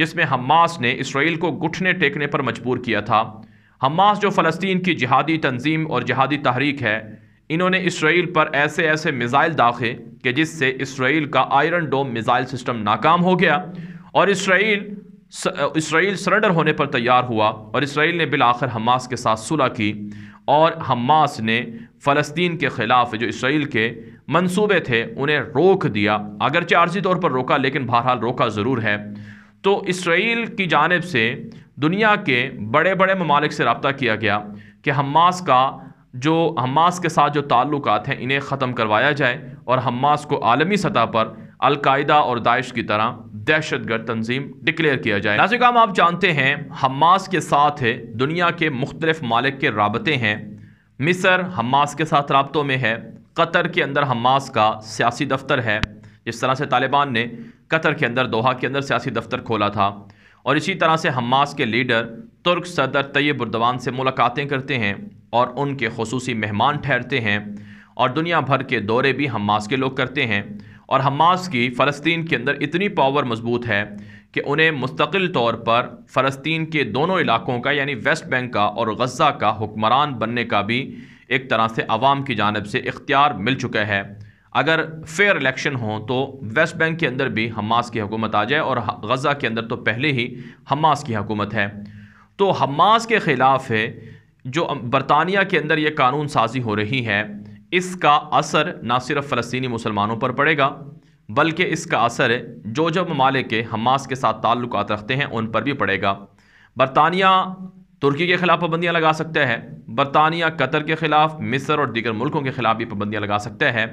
جس میں حماس نے اسرائیل کو گھٹنے ٹیکنے پر مجبور کیا تھا۔ حماس جو فلسطین کی جہادی تنظیم اور جہادی تحریک ہے، انہوں نے اسرائیل پر ایسے ایسے میزائل داغے کہ جس سے اسرائیل کا آئرن ڈوم میزائل سسٹم ناکام ہو گیا، اور اسرائیل سرنڈر ہونے پر تیار ہوا، اور اسرائیل نے بالآخر حماس کے ساتھ صلح کی، اور حماس نے فلسطین کے خلاف جو اسرائیل کے منصوبے تھے انہیں روک دیا، اگرچہ عارضی طور پر روکا لیکن بہرحال روکا ضرور ہے۔ تو اسرائیل کی جانب سے دنیا کے بڑے بڑے ممالک سے رابطہ کیا گیا کہ حماس کے ساتھ جو تعلقات ہیں انہیں ختم کروایا جائے، اور حماس کو عالمی سطح پر القاعدہ اور داعش کی طرح دہشت گرد تنظیم ڈکلیئر کیا جائے۔ ناظرین کرام، آپ جانتے ہیں حماس کے ساتھ دنیا کے مختلف ممالک کے رابطے ہیں۔ مصر حماس کے ساتھ رابطوں میں ہے، قطر کے اندر حماس کا سیاسی دفتر ہے، جس طرح سے طالبان نے قطر کے اندر دوحہ کے اندر سیاسی دفتر کھولا تھا، اور اسی طرح سے حماس کے لیڈر ترک صدر طیب اردوان سے ملاقاتیں کرتے ہیں اور ان کے خصوصی مہمان ٹھہرتے ہیں، اور دنیا بھر کے دورے بھی حماس کے لوگ کرتے ہیں۔ اور حماس کی فلسطین کے اندر اتنی پاور مضبوط ہے کہ انہیں مستقل طور پر فلسطین کے دونوں علاقوں کا یعنی ویسٹ بینک کا اور غزہ کا حکمران بننے کا بھی ایک طرح سے عوام کی جانب سے اختیار مل چکا ہے۔ اگر فیئر الیکشن ہوں تو ویسٹ بینک کے اندر بھی حماس کی حکومت آ جائے، اور غزہ کے اندر تو پہلے ہی حماس کی حکومت ہے۔ تو حماس کے خلاف جو برطانیہ کے اندر یہ قانون سازی ہو رہی ہے، اس کا اثر نہ صرف فلسطینی مسلمانوں پر پڑے گا، بلکہ اس کا اثر جو ممالک حماس کے ساتھ تعلقات رکھتے ہیں ان پر بھی پڑے گا۔ برطانیہ ترکی کے خلاف پابندیاں لگا سکتا ہے، برطانیہ قطر کے خلاف، مصر اور دیگر ملکوں کے خلاف بھی پابندیاں لگا سکتا ہے،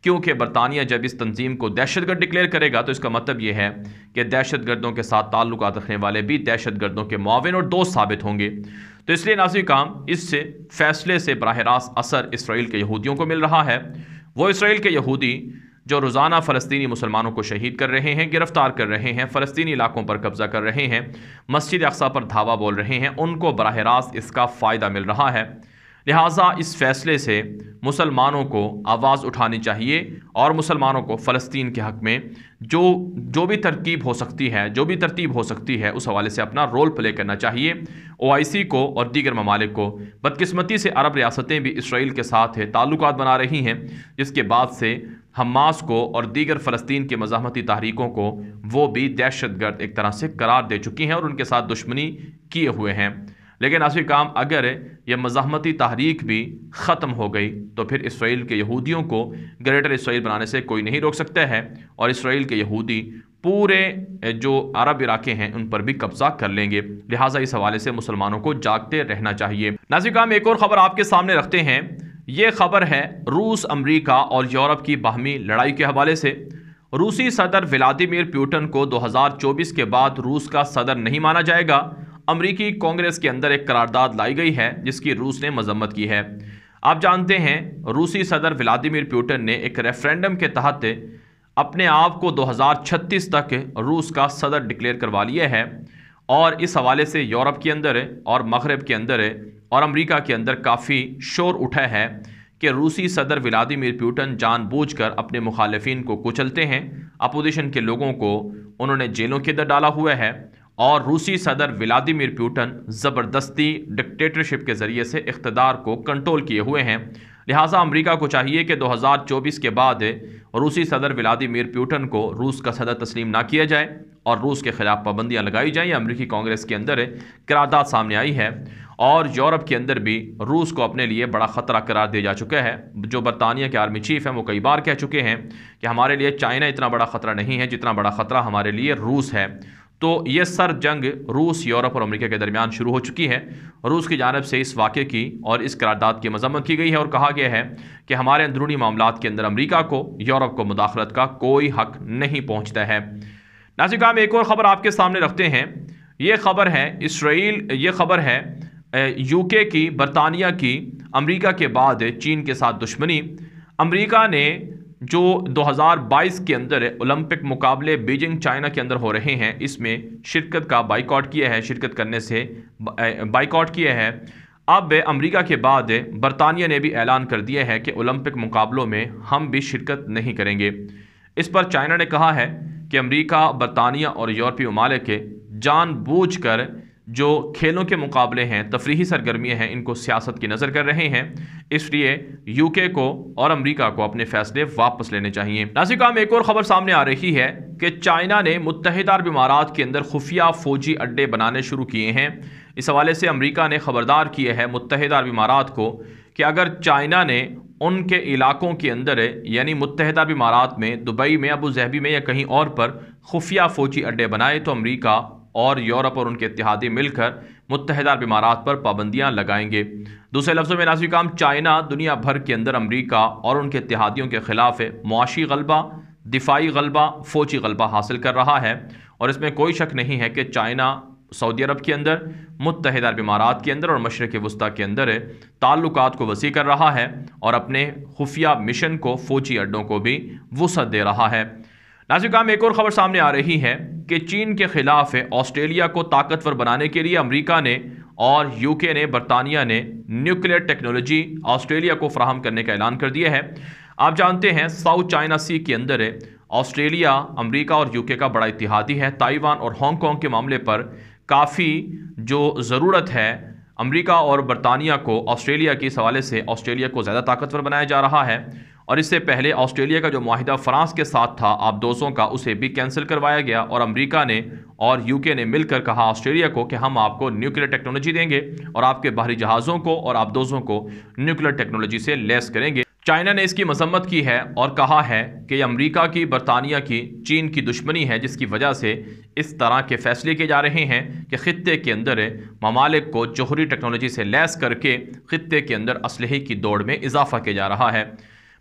کیونکہ برطانیہ جب اس تنظیم کو دہشت گرد ڈکلیئر کرے گا تو اس کا مطلب یہ ہے کہ دہشت گردوں کے ساتھ تعلقات رکھنے والے بھی دہشت گردوں کے معاون اور دوست ثابت ہوں گے۔ تو اس لیے ناظرین کرام، اس سے فیصلے سے براہ راست اثر اسرائیل کے یہودیوں کو مل رہا ہے۔ وہ اسرائیل کے یہودی جو روزانہ فلسطینی مسلمانوں کو شہید کر رہے ہیں، گرفتار کر رہے ہیں، فلسطینی علاقوں پر قبضہ کر رہے ہیں، مسجد اقصیٰ پر دھاوا بول رہے ہیں، ان کو براہ راست اس کا فائدہ مل رہا ہے۔ لہٰذا اس فیصلے سے مسلمانوں کو آواز اٹھانی چاہیے، اور مسلمانوں کو فلسطین کے حق میں جو بھی ترتیب ہو سکتی ہے اس حوالے سے اپنا رول پلے کرنا چاہیے۔ OIC کو اور دیگر ممالک کو، بدقسمتی سے عرب ریاستیں بھی اسرائیل کے ساتھ تعلقات بنا رہی ہیں، جس کے بعد سے حماس کو اور دیگر فلسطین کے مزاحمتی تحریکوں کو وہ بھی دہشت گرد ایک طرح سے قرار دے چکی ہیں اور ان کے ساتھ دشمنی کیے ہوئے ہیں۔ لیکن ناظرین کرام، اگر یہ مزاحمتی تحریک بھی ختم ہو گئی تو پھر اسرائیل کے یہودیوں کو گریٹر اسرائیل بنانے سے کوئی نہیں روک سکتا ہے، اور اسرائیل کے یہودی پورے جو عرب علاقے ہیں ان پر بھی قبضہ کر لیں گے۔ لہٰذا اس حوالے سے مسلمانوں کو جاگتے رہنا چاہیے۔ ناظرین کرام، ایک اور خبر آپ کے سامنے رکھتے ہیں۔ یہ خبر ہے روس، امریکہ اور یورپ کی باہمی لڑائی کے حوالے سے۔ روسی صدر ولادیمیر پوٹن کو 2024 کے بعد روس کا صدر نہیں مانا جائے گا۔ امریکی کانگریس کے اندر ایک قرارداد لائی گئی ہے جس کی روس نے مذمت کی ہے۔ آپ جانتے ہیں روسی صدر ولادیمیر پوٹن نے ایک ریفرینڈم کے تحت اپنے آپ کو 2036 تک روس کا صدر ڈکلیئر کروا لیا ہے، اور اس حوالے سے یورپ کے اندر اور مغرب کے اندر اور امریکہ کے اندر کافی شور اٹھا ہے کہ روسی صدر ولادیمیر پوٹن جان بوجھ کر اپنے مخالفین کو کچلتے ہیں، اپوزیشن کے لوگوں کو انہوں نے جیلوں کے اندر ڈالا ہوا ہے، اور روسی صدر ولادیمیر پوٹن زبردستی ڈکٹیٹرشپ کے ذریعے سے اقتدار کو کنٹرول کیے ہوئے ہیں۔ لہٰذا امریکہ کو چاہیے کہ 2024 کے بعد روسی صدر ولادیمیر پوٹن کو روس کا صدر تسلیم نہ کیا جائے اور روس کے خلاف پابندیاں لگائی جائیں۔ امریکی کانگریس کے اندر قرارداد سامنے آئی ہے، اور یورپ کے اندر بھی روس کو اپنے لیے بڑا خطرہ قرار دیا جا چکا ہے۔ جو برطانیہ کے آرمی چیف ہیں وہ کئی بار کہہ چکے ہیں کہ ہمارے لیے چائنا اتنا بڑا خطرہ نہیں ہے جتنا بڑا خطرہ ہمارے لیے روس ہے۔ تو یہ سر جنگ روس، یورپ اور امریکہ کے درمیان شروع ہو چکی ہے۔ روس کی جانب سے اس واقعے کی اور اس قرارداد کی مذمت کی گئی ہے، اور کہا گیا ہے کہ ہمارے اندرونی معاملات کے اندر امریکہ کو، یورپ کو مداخلت کا کوئی حق نہیں پہنچتا ہے۔ ناظرین کرام، ایک اور خبر آپ کے سامنے رکھتے ہیں۔ یہ خبر ہے UK کی، برطانیہ کی، امریکہ کے بعد چین کے ساتھ دشمنی۔ امریکہ نے جو 2022 کے اندر اولمپک مقابلے بیجنگ چائنا کے اندر ہو رہے ہیں، اس میں شرکت کا بائیکاٹ کیا ہے، شرکت کرنے سے بائیکاٹ کیا ہے۔ اب امریکہ کے بعد برطانیہ نے بھی اعلان کر دیا ہے کہ اولمپک مقابلوں میں ہم بھی شرکت نہیں کریں گے۔ اس پر چائنا نے کہا ہے کہ امریکہ، برطانیہ اور یورپی ممالک جان بوجھ کر جو کھیلوں کے مقابلے ہیں، تفریحی سرگرمیاں ہیں، ان کو سیاست کی نظر کر رہے ہیں۔ اس لیے یو کے کو اور امریکہ کو اپنے فیصلے واپس لینے چاہیے۔ ناظرین، ایک اور خبر سامنے آ رہی ہے کہ چائنا نے متحدہ عرب امارات کے اندر خفیہ فوجی اڈے بنانے شروع کیے ہیں۔ اس حوالے سے امریکہ نے خبردار کیا ہے متحدہ عرب امارات کو کہ اگر چائنا نے ان کے علاقوں کے اندر یعنی متحدہ عرب امارات میں، دبئی میں، ابو ظہبی میں یا کہیں اور پر خفیہ فوجی اڈے بنائے تو امریکہ اور یورپ اور ان کے اتحادی مل کر متحدہ عرب امارات پر پابندیاں لگائیں گے۔ دوسرے لفظوں میں ناظرین، چائنا دنیا بھر کے اندر امریکہ اور ان کے اتحادیوں کے خلاف معاشی غلبہ، دفاعی غلبہ، فوجی غلبہ حاصل کر رہا ہے، اور اس میں کوئی شک نہیں ہے کہ چائنا سعودی عرب کے اندر، متحدہ عرب امارات کے اندر اور مشرق وسطیٰ کے اندر تعلقات کو وسیع کر رہا ہے اور اپنے خفیہ مشن کو، فوجی اڈوں کو بھی وسعت دے رہا ہے۔ ناظرین، ایک اور خبر سامنے آ رہی ہے کہ چین کے خلاف آسٹریلیا کو طاقتور بنانے کے لیے امریکہ نے اور یو کے نے، برطانیہ نے نیوکلیئر ٹیکنالوجی آسٹریلیا کو فراہم کرنے کا اعلان کر دیا ہے۔ آپ جانتے ہیں ساؤتھ چائنا سی کے اندر آسٹریلیا امریکہ اور یو کے کا بڑا اتحادی ہے۔ تائیوان اور ہانگ کانگ کے معاملے پر کافی جو ضرورت ہے امریکہ اور برطانیہ کو آسٹریلیا کے اس حوالے سے آسٹریلیا کو زیادہ طاقتور بنایا جا رہا ہے، اور اس سے پہلے آسٹریلیا کا جو معاہدہ فرانس کے ساتھ تھا آبدوزوں کا، اسے بھی کینسل کروایا گیا، اور امریکہ نے اور یو کے نے مل کر کہا آسٹریلیا کو کہ ہم آپ کو نیوکلیئر ٹیکنالوجی دیں گے اور آپ کے بحری جہازوں کو اور آبدوزوں کو نیوکلیئر ٹیکنالوجی سے لیس کریں گے۔ چائنا نے اس کی مذمت کی ہے اور کہا ہے کہ یہ امریکہ کی، برطانیہ کی، چین کی دشمنی ہے، جس کی وجہ سے اس طرح کے فیصلے کیے جا رہے ہیں کہ خطے کے اندر ممالک کو جوہری ٹیکنالوجی سے لیس کر کے خطے کے اندر اسلحے کی دوڑ میں اضافہ کیا جا رہا ہے۔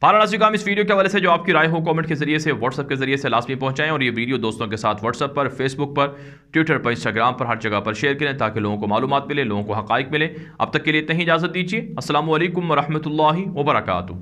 ناظرین، اس ویڈیو کے حوالے سے جو آپ کی رائے ہو کامنٹ کے ذریعے سے، واٹس ایپ کے ذریعے سے لازمی پہنچائیں، اور یہ ویڈیو دوستوں کے ساتھ واٹس ایپ پر، فیس بک پر، ٹویٹر پر، انسٹاگرام پر، ہر جگہ پر شیئر کریں تاکہ لوگوں کو معلومات ملے، لوگوں کو حقائق ملے۔ اب تک کے لیے اتنا ہی اجازت دیجیے۔ السلام علیکم ورحمۃ اللہ وبرکاتہ۔